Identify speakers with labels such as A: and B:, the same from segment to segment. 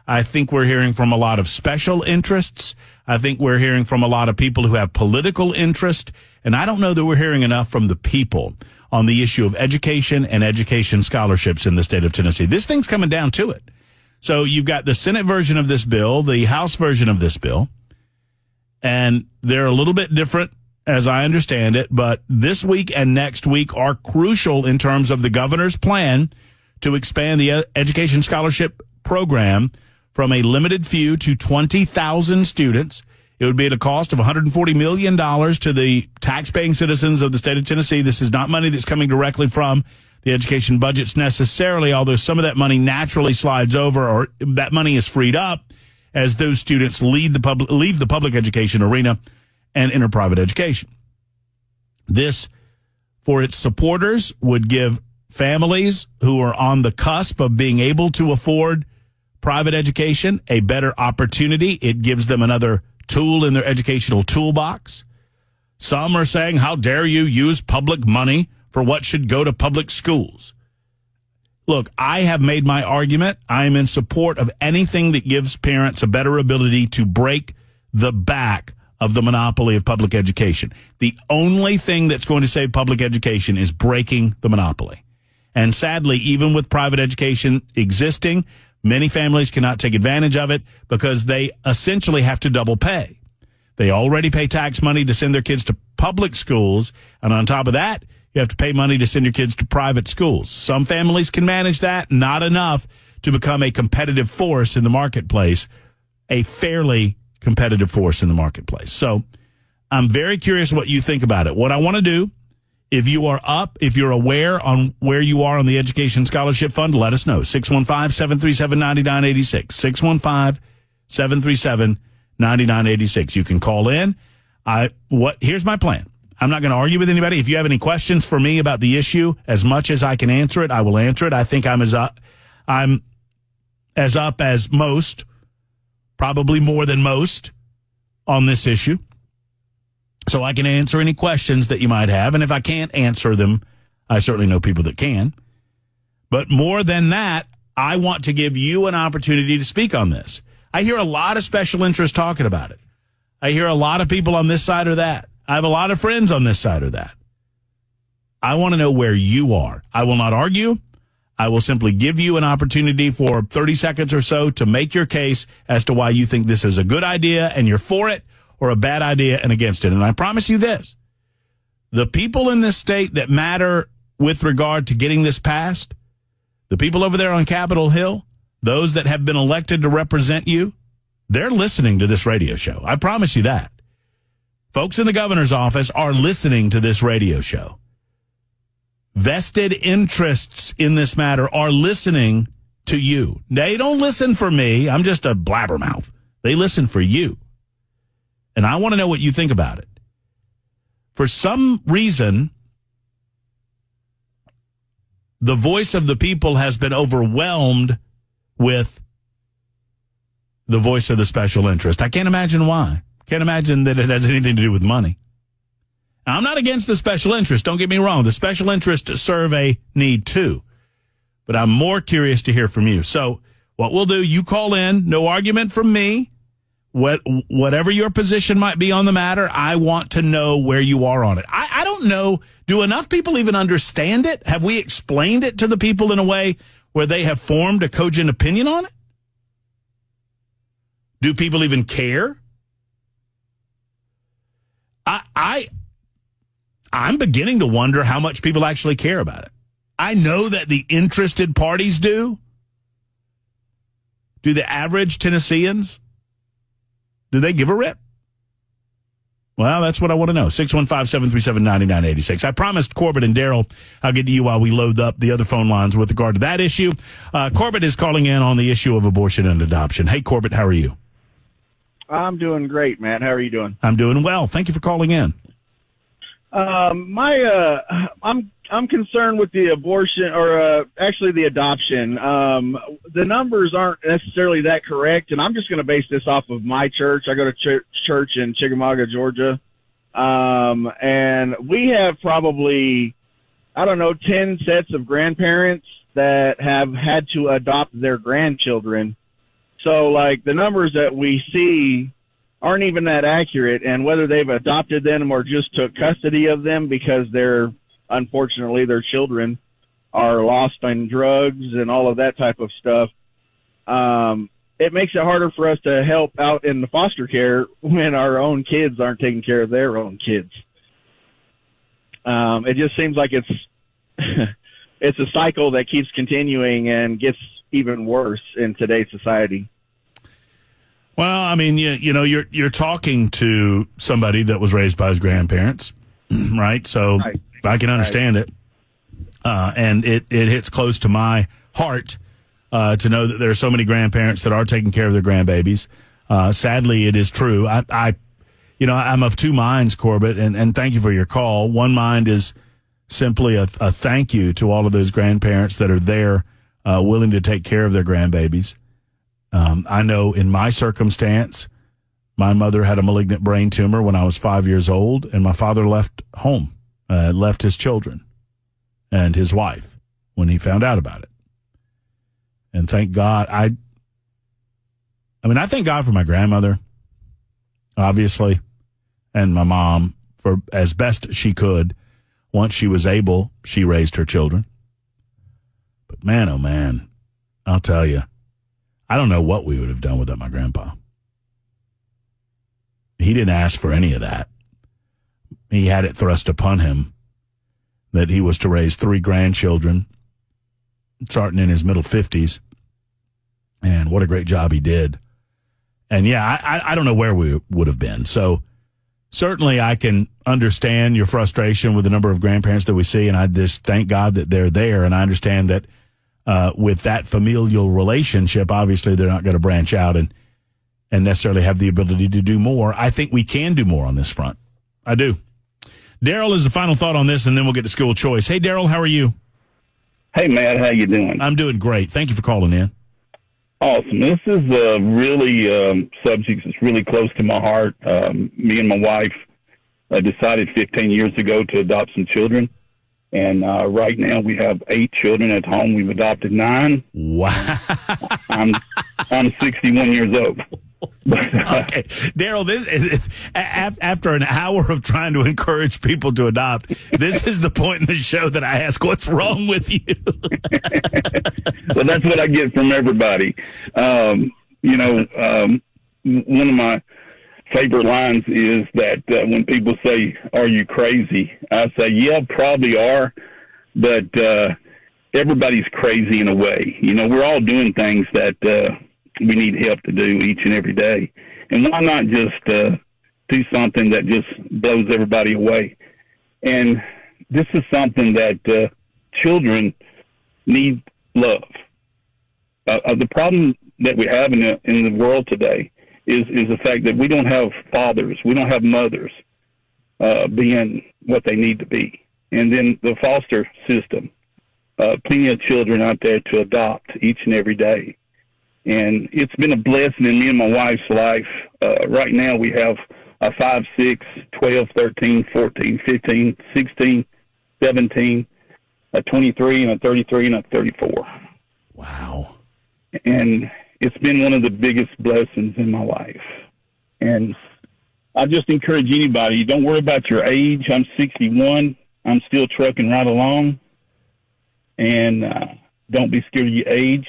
A: I think we're hearing from a lot of special interests. I think we're hearing from a lot of people who have political interest. And I don't know that we're hearing enough from the people on the issue of education and education scholarships in the state of Tennessee. This thing's coming down to it. So you've got the Senate version of this bill, the House version of this bill, and they're a little bit different as I understand it, but this week and next week are crucial in terms of the governor's plan to expand the education scholarship program from a limited few to 20,000 students. It would be at a cost of $140 million to the taxpaying citizens of the state of Tennessee. This is not money that's coming directly from the education budgets necessarily, although some of that money naturally slides over, or that money is freed up as those students leave the public education arena and enter private education. This, for its supporters, would give families who are on the cusp of being able to afford private education a better opportunity. It gives them another tool in their educational toolbox. Some are saying, how dare you use public money for what should go to public schools? Look, I have made my argument. I am in support of anything that gives parents a better ability to break the back of the monopoly of public education. The only thing that's going to save public education is breaking the monopoly. And sadly, even with private education existing, many families cannot take advantage of it because they essentially have to double pay. They already pay tax money to send their kids to public schools, and on top of that, you have to pay money to send your kids to private schools. Some families can manage that, not enough to become a competitive force in the marketplace, a fairly competitive force in the marketplace. So I'm very curious what you think about it. What I want to do, if you are up, if you're aware on where you are on the Education Scholarship Fund, let us know. 615-737-9986. 615-737-9986. You can call in. Here's my plan. I'm not going to argue with anybody. If you have any questions for me about the issue, as much as I can answer it, I will answer it. I think I'm as up as most, probably more than most, on this issue. So I can answer any questions that you might have. And if I can't answer them, I certainly know people that can. But more than that, I want to give you an opportunity to speak on this. I hear a lot of special interest talking about it. I hear a lot of people on this side or that. I have a lot of friends on this side or that. I want to know where you are. I will not argue. I will simply give you an opportunity for 30 seconds or so to make your case as to why you think this is a good idea and you're for it, or a bad idea and against it. And I promise you this, the people in this state that matter with regard to getting this passed, the people over there on Capitol Hill, those that have been elected to represent you, they're listening to this radio show. I promise you that. Folks in the governor's office are listening to this radio show. Vested interests in this matter are listening to you. They don't listen for me. I'm just a blabbermouth. They listen for you. And I want to know what you think about it. For some reason, the voice of the people has been overwhelmed with the voice of the special interest. I can't imagine why. Can't imagine that it has anything to do with money. Now, I'm not against the special interest. Don't get me wrong. The special interest serve a need too. But I'm more curious to hear from you. So what we'll do, you call in, no argument from me. Whatever your position might be on the matter, I want to know where you are on it. I don't know. Do enough people even understand it? Have we explained it to the people in a way where they have formed a cogent opinion on it? Do people even care? I'm beginning to wonder how much people actually care about it. I know that the interested parties do. Do the average Tennesseans? Do they give a rip? Well, that's what I want to know. 615-737-9986. I promised Corbett and Daryl I'll get to you while we load up the other phone lines with regard to that issue. Corbett is calling in on the issue of abortion and adoption. Hey, Corbett, how are you?
B: I'm doing great, man. How are you doing?
A: I'm doing well. Thank you for calling in.
B: I'm concerned with the abortion, or actually the adoption. The numbers aren't necessarily that correct, and I'm just going to base this off of my church. I go to church in Chickamauga, Georgia, and we have probably, 10 sets of grandparents that have had to adopt their grandchildren. So, like, the numbers that we see aren't even that accurate, and whether they've adopted them or just took custody of them because unfortunately, their children are lost in drugs and all of that type of stuff, it makes it harder for us to help out in the foster care when our own kids aren't taking care of their own kids. It just seems like it's it's a cycle that keeps continuing and gets even worse in today's society.
A: Well, I mean, you're talking to somebody that was raised by his grandparents, right? So
B: Right.
A: I can understand it, and it hits close to my heart to know that there are so many grandparents that are taking care of their grandbabies. Sadly, it is true. I'm of two minds, Corbett, and thank you for your call. One mind is simply a thank you to all of those grandparents that are there, willing to take care of their grandbabies. I know in my circumstance, my mother had a malignant brain tumor when I was 5 years old, and my father left home, left his children and his wife when he found out about it. And thank God, I thank God for my grandmother, obviously, and my mom for as best she could. Once she was able, she raised her children. But man, oh man, I'll tell you, I don't know what we would have done without my grandpa. He didn't ask for any of that. He had it thrust upon him that he was to raise 3 grandchildren, starting in his middle 50s. And what a great job he did. And yeah, I don't know where we would have been. So certainly I can understand your frustration with the number of grandparents that we see, and I just thank God that they're there. And I understand that with that familial relationship, obviously they're not going to branch out and necessarily have the ability to do more. I think we can do more on this front. I do. Daryl is the final thought on this, and then we'll get to school choice. Hey, Daryl, how are you?
C: Hey, Matt, how you doing?
A: I'm doing great. Thank you for calling in.
C: Awesome. This is really subject that's really close to my heart. Me and my wife decided 15 years ago to adopt some children. And right now we have 8 children at home. We've adopted 9.
A: Wow.
C: I'm 61 years old. But,
A: okay, Daryl, this is after an hour of trying to encourage people to adopt. This is the point in the show that I ask, "What's wrong with you?"
C: Well, that's what I get from everybody. One of my favorite lines is that when people say, "Are you crazy?" I say, "Yeah, probably are," but everybody's crazy in a way. We're all doing things that we need help to do each and every day. And why not just do something that just blows everybody away? And this is something that children need love. The problem that we have in the world today is the fact that we don't have fathers, we don't have mothers being what they need to be. And then the foster system, plenty of children out there to adopt each and every day. And it's been a blessing in me and my wife's life. Right now we have a 5, 6, 12, 13, 14, 15, 16, 17, a 23, and a 33, and a 34.
A: Wow.
C: And it's been one of the biggest blessings in my life. And I just encourage anybody, don't worry about your age. I'm 61. I'm still trucking right along. And don't be scared of your age.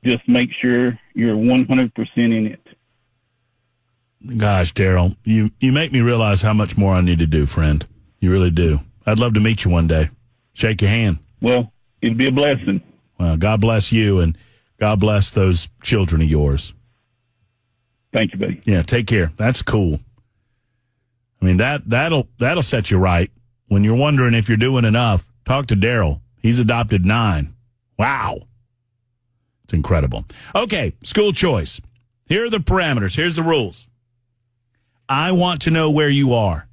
C: Just make sure you're 100% in it.
A: Gosh, Daryl, you make me realize how much more I need to do, friend. You really do. I'd love to meet you one day. Shake your hand.
C: Well, it'd be a blessing.
A: Well, God bless you, and God bless those children of yours.
C: Thank you, buddy.
A: Yeah, take care. That's cool. I mean, that'll set you right. When you're wondering if you're doing enough, talk to Daryl. He's adopted 9. Wow. It's incredible. Okay, school choice. Here are the parameters. Here's the rules. I want to know where you are.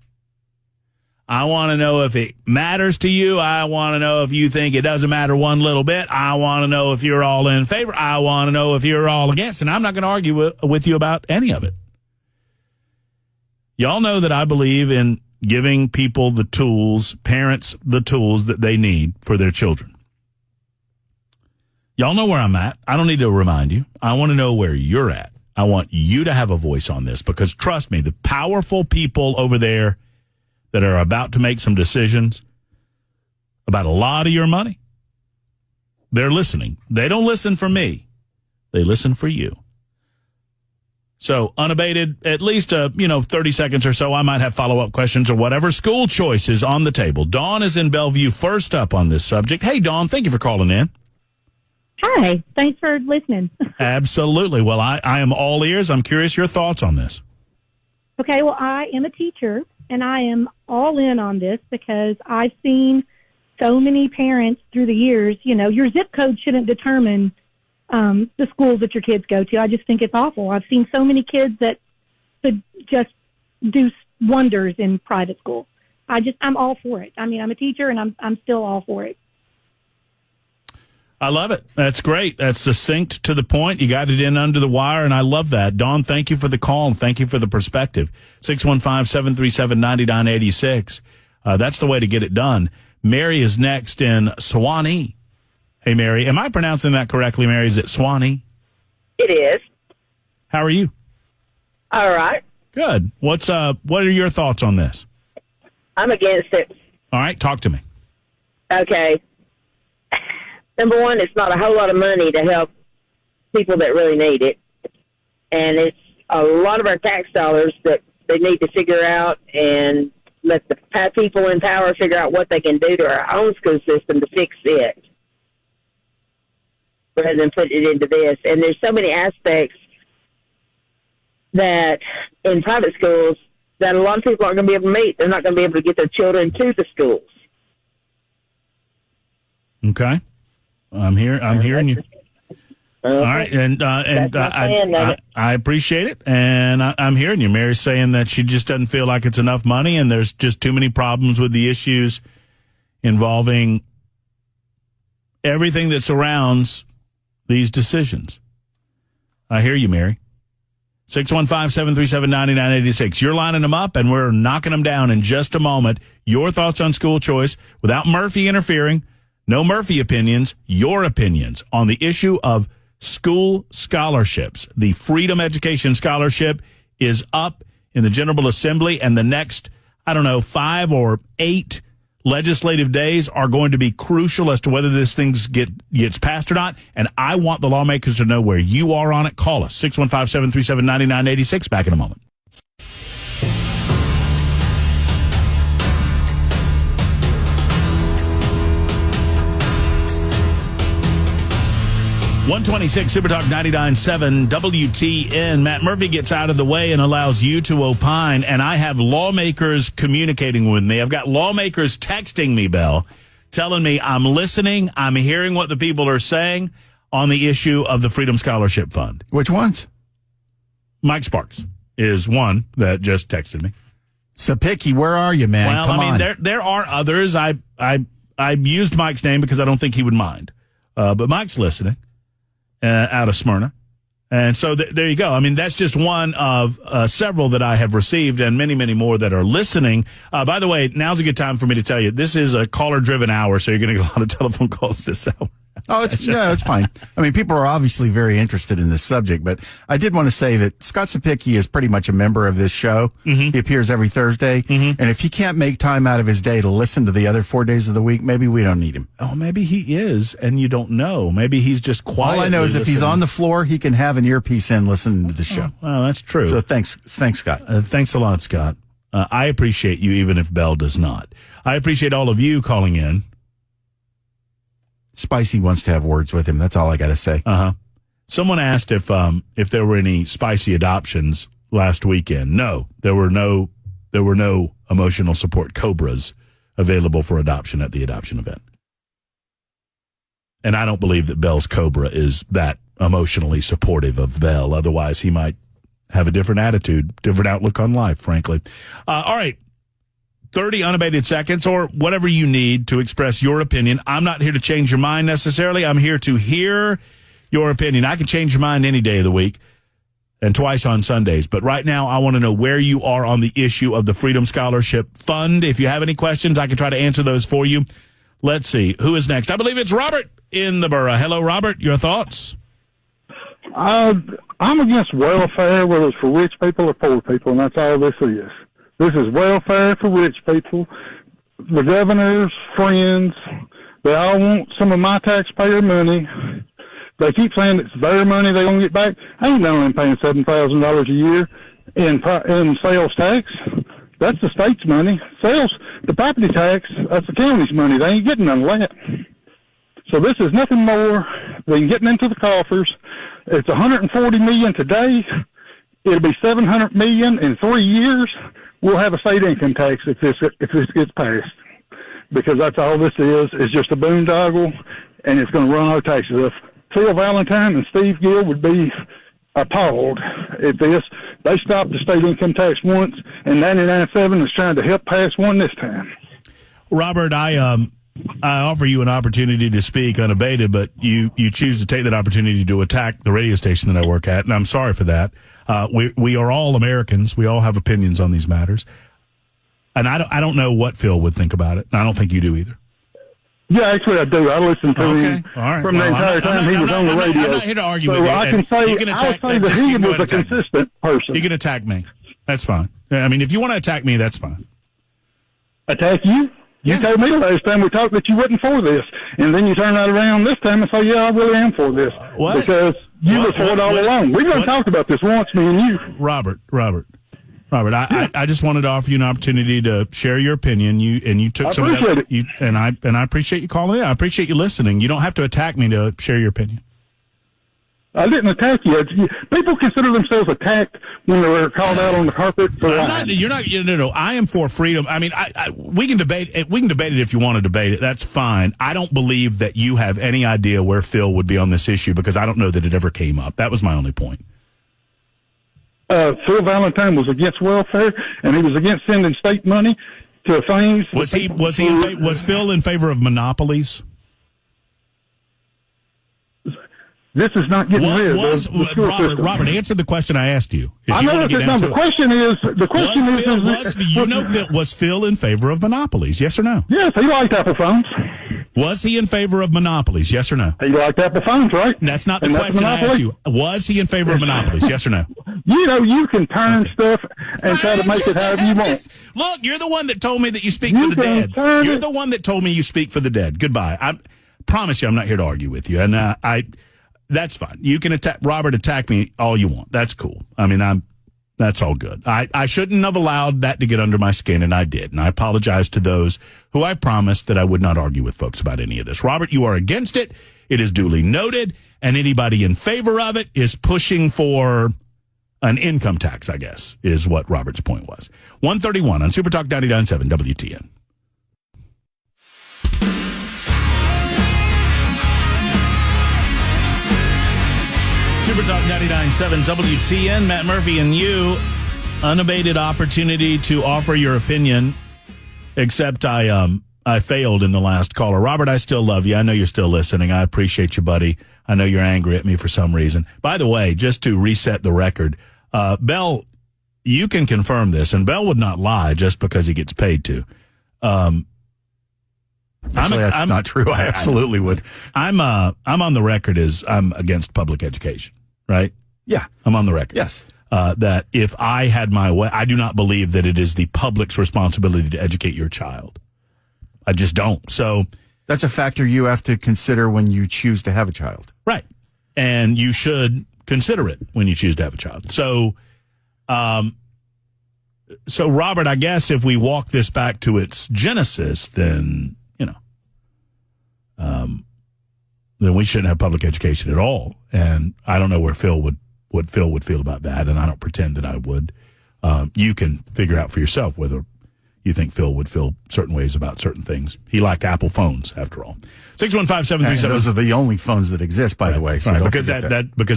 A: I want to know if it matters to you. I want to know if you think it doesn't matter one little bit. I want to know if you're all in favor. I want to know if you're all against. And I'm not going to argue with you about any of it. Y'all know that I believe in giving people the tools, parents the tools that they need for their children. Y'all know where I'm at. I don't need to remind you. I want to know where you're at. I want you to have a voice on this because, trust me, the powerful people over there that are about to make some decisions about a lot of your money, they're listening. They don't listen for me. They listen for you. So, unabated, at least, 30 seconds or so, I might have follow-up questions or whatever. School choice is on the table. Dawn is in Bellevue, first up on this subject. Hey, Dawn, thank you for calling in.
D: Hi, thanks for listening.
A: Absolutely. Well, I am all ears. I'm curious your thoughts on this.
D: Okay, well, I am a teacher, and I am all in on this because I've seen so many parents through the years, your zip code shouldn't determine the schools that your kids go to. I just think it's awful. I've seen so many kids that could just do wonders in private school. I'm all for it. I mean, I'm a teacher, and I'm still all for it.
A: I love it. That's great. That's succinct to the point. You got it in under the wire, and I love that. Dawn, thank you for the call, and thank you for the perspective. 615-737-9986. That's the way to get it done. Mary is next in Suwanee. Hey, Mary. Am I pronouncing that correctly, Mary? Is it Suwanee?
E: It is.
A: How are you?
E: All right.
A: Good. What are your thoughts on this?
E: I'm against it.
A: All right, talk to me.
E: Okay. Number one, it's not a whole lot of money to help people that really need it. And it's a lot of our tax dollars that they need to figure out and let the people in power figure out what they can do to our own school system to fix it, rather than put it into this. And there's so many aspects that in private schools that a lot of people aren't going to be able to meet. They're not going to be able to get their children to the schools.
A: Okay. I'm hearing you. All right, and I appreciate it, and I'm hearing you. Mary's saying that she just doesn't feel like it's enough money, and there's just too many problems with the issues involving everything that surrounds these decisions. I hear you, Mary. 615-737-9986. You're lining them up, and we're knocking them down in just a moment. Your thoughts on school choice without Murphy interfering. No Murphy opinions, your opinions on the issue of school scholarships. The Freedom Education Scholarship is up in the General Assembly, and the next, 5 or 8 legislative days are going to be crucial as to whether this thing gets passed or not. And I want the lawmakers to know where you are on it. Call us, 615-737-9986. Back in a moment. .126 Super Talk 99.7 WTN. Matt Murphy gets out of the way and allows you to opine, and I have lawmakers communicating with me. I've got lawmakers texting me, Bell, telling me I'm listening, I'm hearing what the people are saying on the issue of the Freedom Scholarship Fund.
F: Which ones?
A: Mike Sparks is one that just texted me.
F: Sapicki, where are you, man?
A: Well,
F: Come on.
A: There are others. I used Mike's name because I don't think he would mind. But Mike's listening. Out of Smyrna. And so there you go. I mean, that's just one of several that I have received and many, many more that are listening. By the way, now's a good time for me to tell you, this is a caller-driven hour, so you're going to get a lot of telephone calls this hour.
F: Oh, it's fine. I mean, people are obviously very interested in this subject, but I did want to say that Scott Sapicki is pretty much a member of this show. Mm-hmm. He appears every Thursday, and if he can't make time out of his day to listen to the other 4 days of the week, maybe we don't need him.
A: Oh, maybe he is, and you don't know. Maybe he's just quiet.
F: All I know is if he's on the floor, he can have an earpiece in listening to the show.
A: Well, that's true.
F: So thanks, Scott.
A: Thanks a lot, Scott. I appreciate you, even if Bell does not. I appreciate all of you calling in.
F: Spicy wants to have words with him. That's all I got to say.
A: Someone asked if there were any spicy adoptions last weekend. No, there were no emotional support cobras available for adoption at the adoption event. And I don't believe that Bell's Cobra is that emotionally supportive of Bell. Otherwise, he might have a different attitude, different outlook on life, frankly. All right. 30 unabated seconds or whatever you need to express your opinion. I'm not here to change your mind necessarily. I'm here to hear your opinion. I can change your mind any day of the week and twice on Sundays. But right now, I want to know where you are on the issue of the Freedom Scholarship Fund. If you have any questions, I can try to answer those for you. Let's see. Who is next? I believe it's Robert in the borough. Hello, Robert. Your thoughts?
G: I'm against welfare, whether it's for rich people or poor people, and that's all this is. This is welfare for rich people. The governor's friends, they all want some of my taxpayer money. They keep saying it's their money they're going to get back. I ain't only paying $7,000 a year in sales tax. That's the state's money. The property tax, that's the county's money. They ain't getting none of that. So this is nothing more than getting into the coffers. It's $140 million today. It'll be $700 million in 3 years. We'll have a state income tax if this gets passed, because that's all this is just a boondoggle, and it's going to run our taxes up. Phil Valentine and Steve Gill would be appalled if they stopped the state income tax once, and 99.7 is trying to help pass one this time.
A: Robert, I offer you an opportunity to speak unabated, but you choose to take that opportunity to attack the radio station that I work at, and I'm sorry for that. We are all Americans. We all have opinions on these matters, and I don't know what Phil would think about it, and I don't think you do either.
G: Yeah, actually, I do. I listened to him from the entire time he was on the radio.
A: I'm not here to argue with you.
G: I can say, that he was a consistent person.
A: You can attack me. That's fine. I mean, if you want to attack me, that's fine.
G: Attack you? You told me last time we talked that you wasn't for this, and then you turn that around this time and say, yeah, I really am for this.
A: What?
G: Because you were for it all along. We've done talked about this once, me and you.
A: Robert, I just wanted to offer you an opportunity to share your opinion. You took some of that, and I appreciate you calling in. I appreciate you listening. You don't have to attack me to share your opinion.
G: I didn't attack you. People consider themselves attacked when they were called out on the carpet for lying.
A: No. I am for freedom. I mean, we can debate it. We can debate it if you want to debate it. That's fine. I don't believe that you have any idea where Phil would be on this issue, because I don't know that it ever came up. That was my only point.
G: Phil Valentine was against welfare, and he was against sending state money to things.
A: Was Phil in favor of monopolies?
G: This is not getting rid of the school system.
A: Robert, answer the question I asked you.
G: I know the question is,
A: was Phil in favor of monopolies? Yes or no?
G: Yes, he liked Apple phones.
A: Was he in favor of monopolies? Yes or no?
G: He liked Apple phones, right?
A: That's not the question I asked you. Was he in favor of monopolies? Yes or no?
G: You can turn stuff and try to make it however you want.
A: Look, you're the one that told me that you speak for the dead. You're the one that told me you speak for the dead. Goodbye. I promise you I'm not here to argue with you. And that's fine. You can attack me all you want. That's cool. I mean, that's all good. I shouldn't have allowed that to get under my skin, and I did. And I apologize to those who I promised that I would not argue with folks about any of this. Robert, you are against it. It is duly noted. And anybody in favor of it is pushing for an income tax, I guess, is what Robert's point was. 131 on Super Talk 99.7 WTN. Super Talk 99.7 WTN, Matt Murphy and you. Unabated opportunity to offer your opinion, except I failed in the last caller. Robert, I still love you. I know you're still listening. I appreciate you, buddy. I know you're angry at me for some reason. By the way, just to reset the record, Bell, you can confirm this, and Bell would not lie just because he gets paid to.
F: Actually, that's not true. I absolutely would.
A: I'm on the record as I'm against public education, right?
F: Yeah.
A: I'm on the record.
F: Yes.
A: That if I had my way, I do not believe that it is the public's responsibility to educate your child. I just don't. So
F: that's a factor you have to consider when you choose to have a child.
A: Right. And you should consider it when you choose to have a child. So, Robert, I guess if we walk this back to its genesis, then, then we shouldn't have public education at all. And I don't know what Phil would feel about that, and I don't pretend that I would. You can figure out for yourself whether you think Phil would feel certain ways about certain things. He liked Apple phones, after all. 615-737.
F: Those are the only phones that exist, by the way. So
A: right, because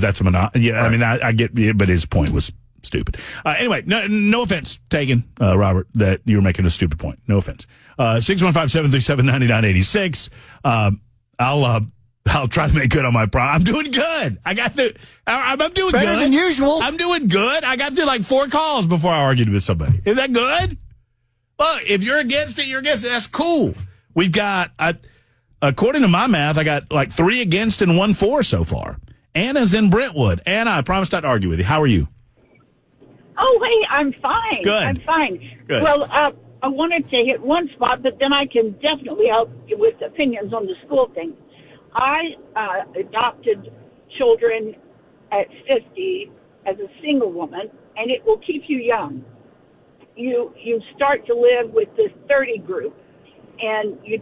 A: that's a monopoly. Yeah, I mean, I get it, but his point was stupid. Anyway, no offense taken, Robert, that you were making a stupid point. No offense. 615-737-9986. I'll try to make good on my problem. I'm doing good. I'm doing good.
F: Better than usual.
A: I'm doing good. I got through like 4 calls before I argued with somebody. Is that good? Look, if you're against it, you're against it. That's cool. We've got, according to my math, I got like 3 against and 1 for so far. Anna's in Brentwood. Anna, I promised I'd argue with you. How are you?
H: Oh, hey, I'm fine.
A: Good.
H: I'm fine.
A: Good.
H: Well, I wanted to hit one spot, but then I can definitely help you with opinions on the school thing. I adopted children at 50 as a single woman, and it will keep you young. You start to live with this 30 group, and you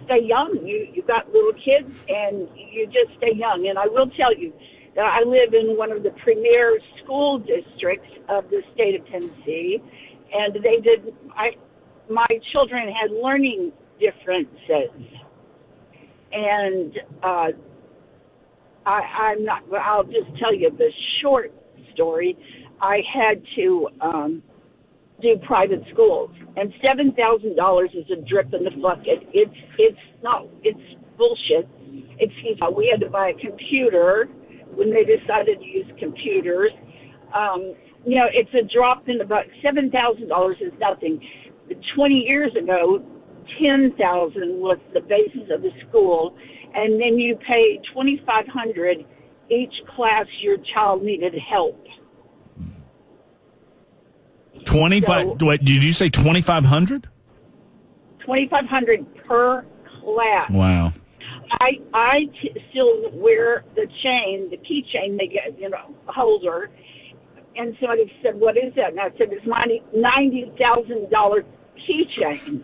H: stay young. You got little kids, and you just stay young. And I will tell you that I live in one of the premier school districts of the state of Tennessee, and my children had learning differences, and I'll just tell you the short story. I had to do private schools, and $7,000 is a drip in the bucket. It's bullshit. We had to buy a computer when they decided to use computers. It's a drop in the bucket. $7,000 is nothing. 20 years ago, $10,000 was the basis of the school, and then you pay $2,500 each class your child needed help.
A: 25. Wait, did you say 2,500?
H: $2,500 per class.
A: Wow.
H: I still wear the chain, the key chain they get, holder. And somebody said, "What is that?" And I said, "It's my $90,000 keychain."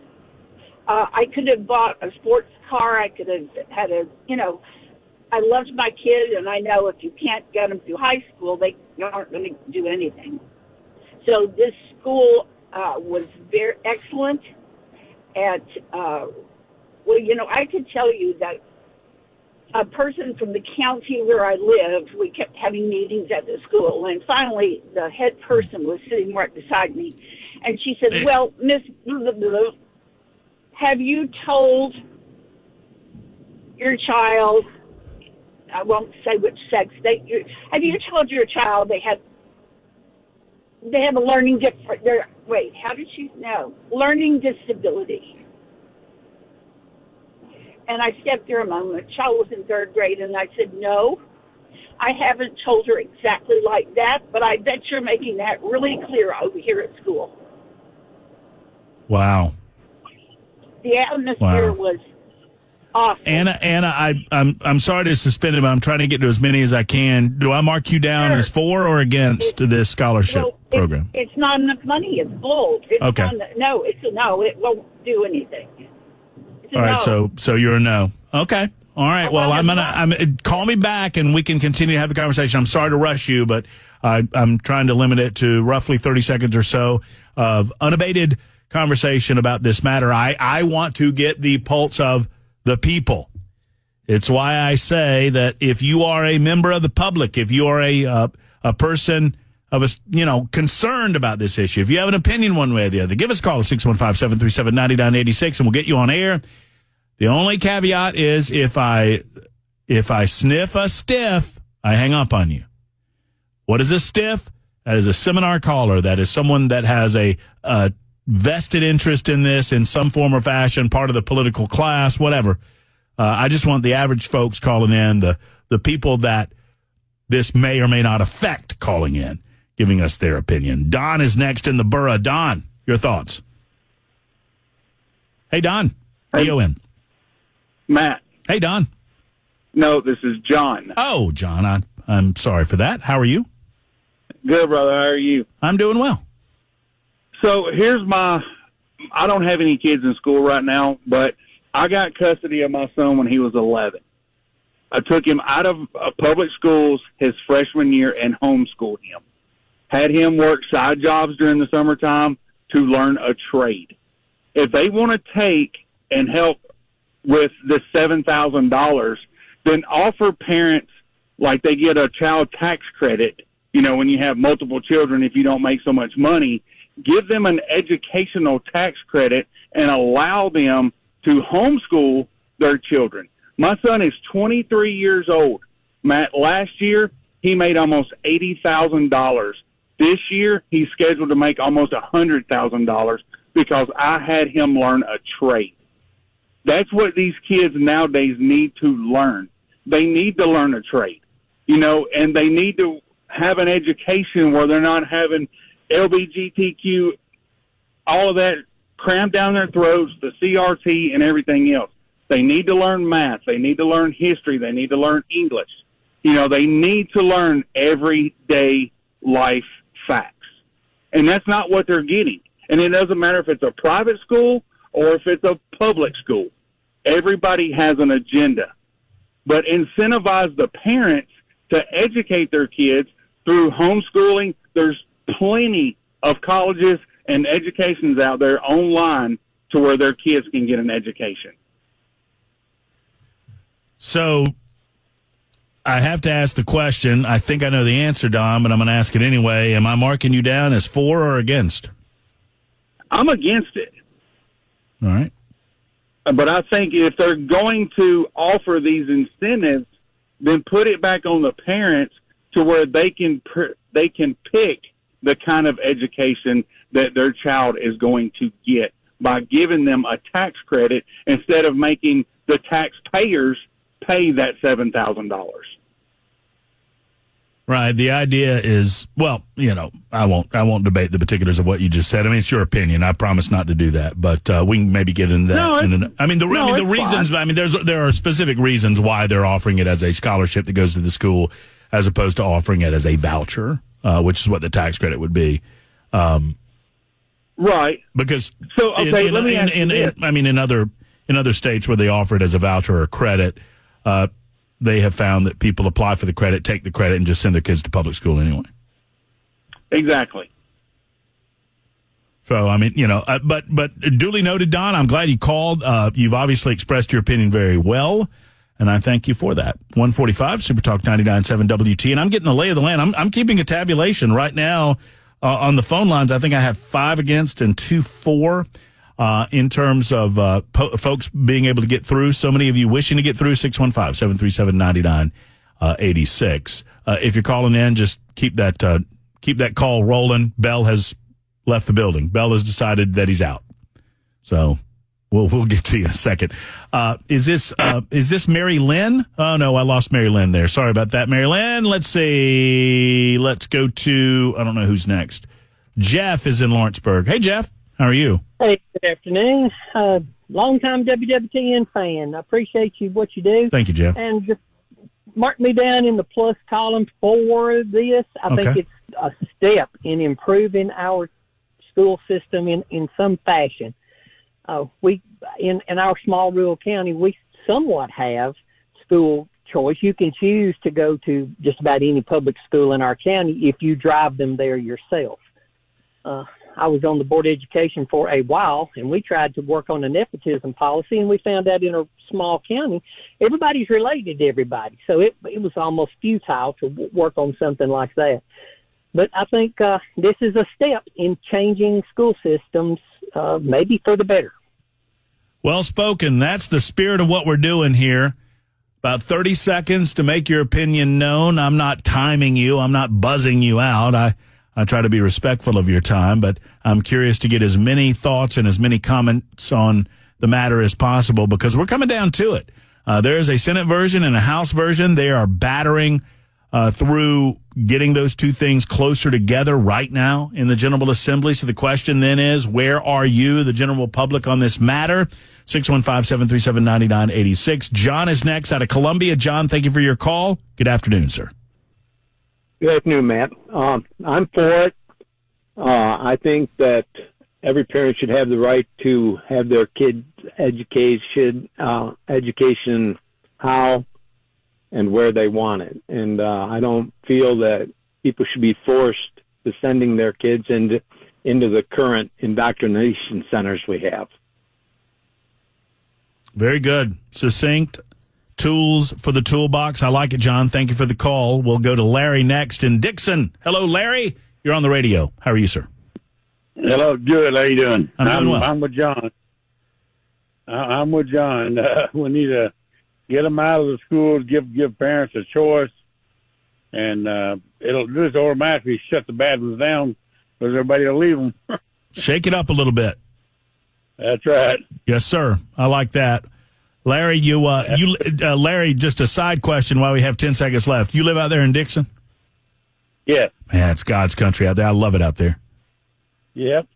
H: I could have bought a sports car. I could have had I loved my kid, and I know if you can't get them through high school, they aren't going to do anything. So this school was very excellent at, I could tell you that a person from the county where I lived, we kept having meetings at the school, and finally the head person was sitting right beside me, and she said, "Well, Miss blah, blah, blah, have you told your child, I won't say which sex, have you told your child they have a learning learning disability?" And I stepped there a moment. Child was in 3rd grade, and I said, "No, I haven't told her exactly like that, but I bet you're making that really clear over here at school."
A: Wow.
H: The atmosphere was awesome.
A: Anna, I'm sorry to suspend it, but I'm trying to get to as many as I can. Do I mark you down as for or against this scholarship program?
H: It's not enough money. It's bull.
A: Okay.
H: It won't do anything.
A: All right, so you're a no. Okay. All right. Well, I'm call me back and we can continue to have the conversation. I'm sorry to rush you, but I'm trying to limit it to roughly 30 seconds or so of unabated conversation about this matter. I want to get the pulse of the people. It's why I say that if you are a member of the public, if you are a person of concerned about this issue, if you have an opinion one way or the other, give us a call at 615-737-9986 and we'll get you on air. The only caveat is if I sniff a stiff, I hang up on you. What is a stiff? That is a seminar caller. That is someone that has a vested interest in this in some form or fashion, part of the political class, whatever. I just want the average folks calling in, the people that this may or may not affect calling in, giving us their opinion. Don is next in the borough. Don, your thoughts? Hey, Don. D-O-N.
I: Matt.
A: Hey, Don.
I: No, this is John.
A: Oh, John, I'm sorry for that. How are you?
I: Good, brother. How are you?
A: I'm doing well.
I: So I don't have any kids in school right now, but I got custody of my son when he was 11. I took him out of public schools his freshman year and homeschooled him. Had him work side jobs during the summertime to learn a trade. If they want to take and help with the $7,000, then offer parents like they get a child tax credit, when you have multiple children, if you don't make so much money, give them an educational tax credit and allow them to homeschool their children. My son is 23 years old. Matt, last year, he made almost $80,000. This year, he's scheduled to make almost $100,000 because I had him learn a trade. That's what these kids nowadays need to learn. They need to learn a trade, and they need to have an education where they're not having LGBTQ, all of that crammed down their throats, the CRT and everything else. They need to learn math. They need to learn history. They need to learn English. They need to learn everyday life facts. And that's not what they're getting. And it doesn't matter if it's a private school or if it's a public school. Everybody has an agenda. But incentivize the parents to educate their kids through homeschooling. There's plenty of colleges and educations out there online to where their kids can get an education.
A: So I have to ask the question. I think I know the answer, Don, but I'm going to ask it anyway. Am I marking you down as for or against?
I: I'm against it.
A: All right.
I: But I think if they're going to offer these incentives, then put it back on the parents to where they can pick the kind of education that their child is going to get by giving them a tax credit instead of making the taxpayers pay that $7,000.
A: Right. The idea is, well, I won't debate the particulars of what you just said. I mean, it's your opinion. I promise not to do that, but we can maybe get into that. The reasons. Fine. I mean, there are specific reasons why they're offering it as a scholarship that goes to the school, as opposed to offering it as a voucher, which is what the tax credit would be.
I: Right.
A: Because
I: let me ask you this.
A: in other states where they offer it as a voucher or credit, they have found that people apply for the credit, take the credit, and just send their kids to public school anyway.
I: Exactly.
A: So, but duly noted, Don. I'm glad you called. You've obviously expressed your opinion very well, and I thank you for that. 145, Super Talk 99.7 WT, and I'm getting the lay of the land. I'm keeping a tabulation right now on the phone lines. I think I have 5 against and 2 for. In terms of folks being able to get through, so many of you wishing to get through, 615-737-9986. If you're calling in, just keep that call rolling. Bell has left the building. Bell has decided that he's out. So we'll get to you in a second. Is this Mary Lynn? Oh, no, I lost Mary Lynn there. Sorry about that, Mary Lynn. Let's see. Let's go to, I don't know who's next. Jeff is in Lawrenceburg. Hey, Jeff. How are you?
J: Hey, good afternoon. Longtime WWTN fan. I appreciate what you do.
A: Thank you, Jeff.
J: And just mark me down in the plus column for this. I think it's a step in improving our school system in some fashion. We in our small rural county, we somewhat have school choice. You can choose to go to just about any public school in our county if you drive them there yourself. I was on the Board of Education for a while, and we tried to work on a nepotism policy, and we found out in a small county, everybody's related to everybody. So it was almost futile to work on something like that. But I think this is a step in changing school systems, maybe for the better.
A: Well spoken. That's the spirit of what we're doing here. About 30 seconds to make your opinion known. I'm not timing you. I'm not buzzing you out. I try to be respectful of your time, but I'm curious to get as many thoughts and as many comments on the matter as possible because we're coming down to it. There is a Senate version and a House version. They are battering through getting those two things closer together right now in the General Assembly. So the question then is, where are you, the general public, on this matter? 615-737-9986. John is next out of Columbia. John, thank you for your call. Good afternoon, sir.
K: Good afternoon, Matt. I'm for it. I think that every parent should have the right to have their kids' education how and where they want it. And I don't feel that people should be forced to sending their kids into the current indoctrination centers we have.
A: Very good. Succinct. Tools for the toolbox. I like it, John. Thank you for the call. We'll go to Larry next in Dixon. Hello, Larry. You're on the radio. How are you, sir?
L: Hello. Good. How you doing?
A: I'm doing well.
L: I'm with John. I'm with John. We need to get them out of the schools, give parents a choice, and it'll just automatically shut the bad ones down because everybody will leave them.
A: Shake it up a little bit.
L: That's right.
A: Yes, sir. I like that. Larry, Larry, just a side question while we have 10 seconds left. You live out there in Dixon?
L: Yeah.
A: Man, it's God's country out there. I love it out there.
L: Yep.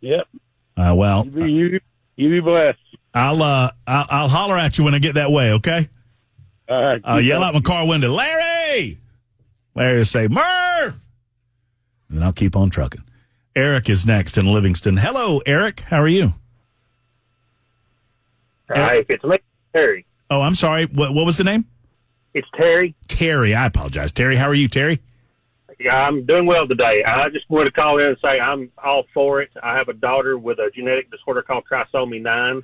A: Well,
L: you be blessed.
A: I'll holler at you when I get that way, okay?
L: All right.
A: I'll yell out my car window, Larry! Larry will say, Murph! And then I'll keep on trucking. Eric is next in Livingston. Hello, Eric. How are you?
M: Hi, it's me, Terry.
A: Oh, I'm sorry. What was the name?
M: It's Terry.
A: Terry. I apologize. Terry, how are you, Terry?
M: Yeah, I'm doing well today. I just wanted to call in and say I'm all for it. I have a daughter with a genetic disorder called trisomy 9,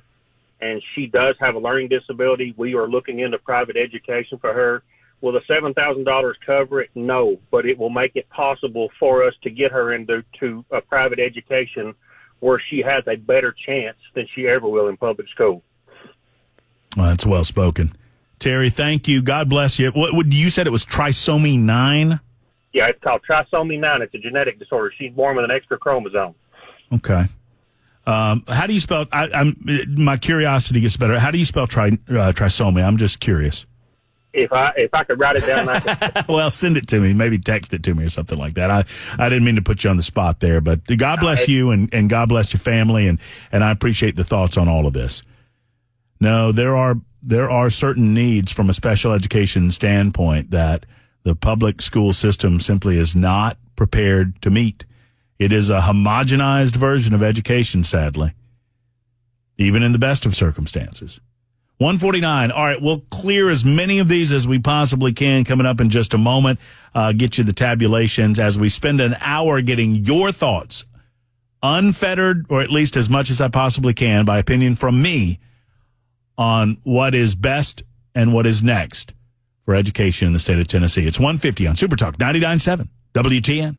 M: and she does have a learning disability. We are looking into private education for her. Will the $7,000 cover it? No, but it will make it possible for us to get her into a private education where she has a better chance than she ever will in public school.
A: Well, that's well spoken. Terry, thank you. God bless you. What you said it was trisomy 9?
M: Yeah, it's called trisomy 9. It's a genetic disorder. She's born with an extra chromosome.
A: Okay. How do you spell? My curiosity gets better. How do you spell trisomy? I'm just curious.
M: If I could write it down, I could.
A: Well, send it to me. Maybe text it to me or something like that. I didn't mean to put you on the spot there, but God bless you and God bless your family, and I appreciate the thoughts on all of this. No, there are certain needs from a special education standpoint that the public school system simply is not prepared to meet. It is a homogenized version of education, sadly, even in the best of circumstances. 149. All right, we'll clear as many of these as we possibly can coming up in just a moment. Get you the tabulations as we spend an hour getting your thoughts, unfettered, or at least as much as I possibly can, by opinion from me, on what is best and what is next for education in the state of Tennessee. It's 150 on Super Talk 99.7 WTN.